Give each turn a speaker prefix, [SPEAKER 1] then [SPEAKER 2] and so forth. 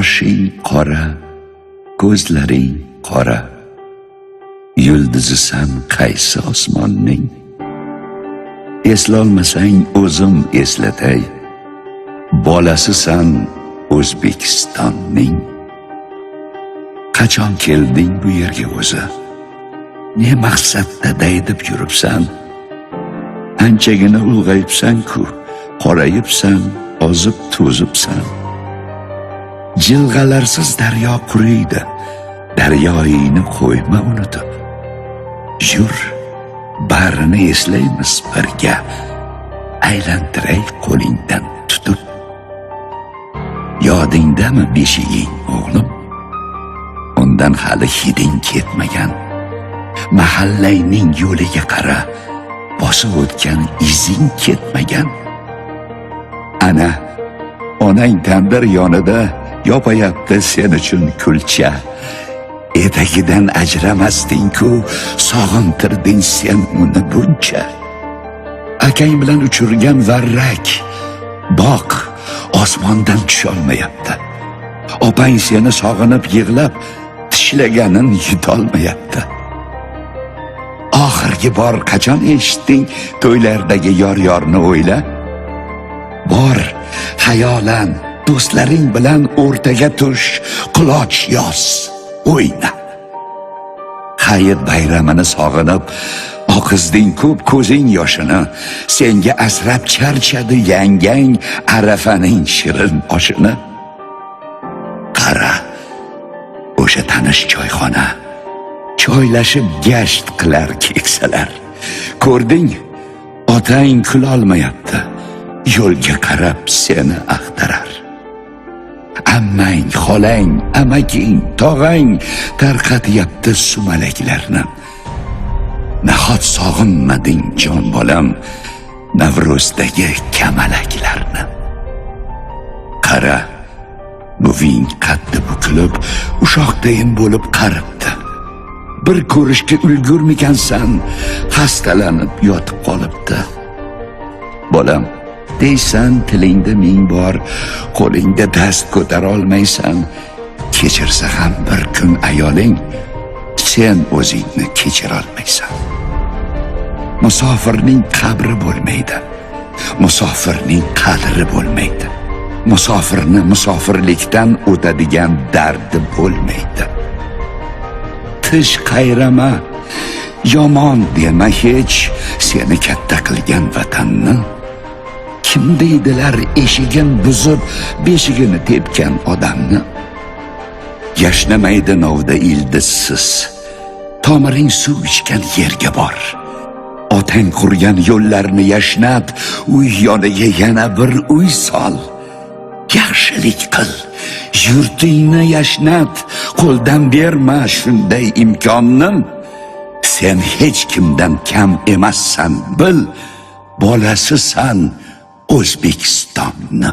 [SPEAKER 1] Qoshing qora, ko'zlaring qora. Yuldizisan qaysi osmonning? Eslolmasang o'zim eslatay. Bolasisan O'zbekistonning. Qachon kelding bu yerga o'zi? Ne maqsadda daydib yuribsan? Anchagina ulg'ayibsan-ku, qorayibsan, ozib to'zibsan. Jilg'alarsiz daryo quriydi, daryoyingni qo'yma unutib. Yur, barini eslaymiz birga, aylantiray qo'lingdan tutib. Yodingdami beshiging o'g'lim? Undan hali hiding ketmagan. Mahallangning yo'liga qara, bosib o'tgan izing ketmagan. Ana, onang tandir yonida yopayapti sen uchun kulcha. Etagidan ajramasding-ku, sog'intirding sen uni buncha. Akang bilan uchirgan varrak, boq, osmondan tusholmayapti. Opang seni sog'inib yig'lab, tishlaganin yutolmayapti. Oxirgi bor qachon eshitding to'ylardagi yor-yorni o'yla? Bor, xayolan do'stlaring bilan o'rtaga tush, quloch yoz, o'yna. Hayit bayramini sog'inib, oqizding ko'p ko'zing yoshini, senga asrab charchadi yangang Arafaning shirin oshini. Qara, o'sha tanish choyxona, choylashib gasht qilar keksalar. Ko'rding, otang kulolmayapti, yo'lga qarab seni axtarar. Ammang, xolang, amaking, tog'ang tarqatyapti sumalaklarni. Nahot sog'inmading jon bolam Navro'zdagi kamalaklarni? Qara, buving qaddi bukilib, ushoqdayin bo'lib qaribdi. Bir ko'rishga ulgurmikansan, xastalanib yotib qolibdi. Bolam, deysan tilingda ming bor, qo'lingda dast ko'tara olmaysan. Kechirsa ham bir kun ayoling, sen o'zingni kechira olmaysan. Musofirning qabri bo'lmaydi, musofirning qadri bo'lmaydi. Musofirni musofirlikdan o'tadigan dardi bo'lmaydi. Tish qayrama, yomon dema hech seni katta qilgan vatanni. Kim deydilar eshigin buzib, beshigini tepgan odamni? Yashnamaydi novda ildizsiz, tomiring suv ichgan yerga bor. Otang qurgan yo'llarni yashnat, uy yoniga yana bir uy sol. Yaxshilik qil, yurtingni yashnat, qo'ldan berma shunday imkonni. Sen hech kimdan kam emassan, bil, bolasisan O'zbekistonni.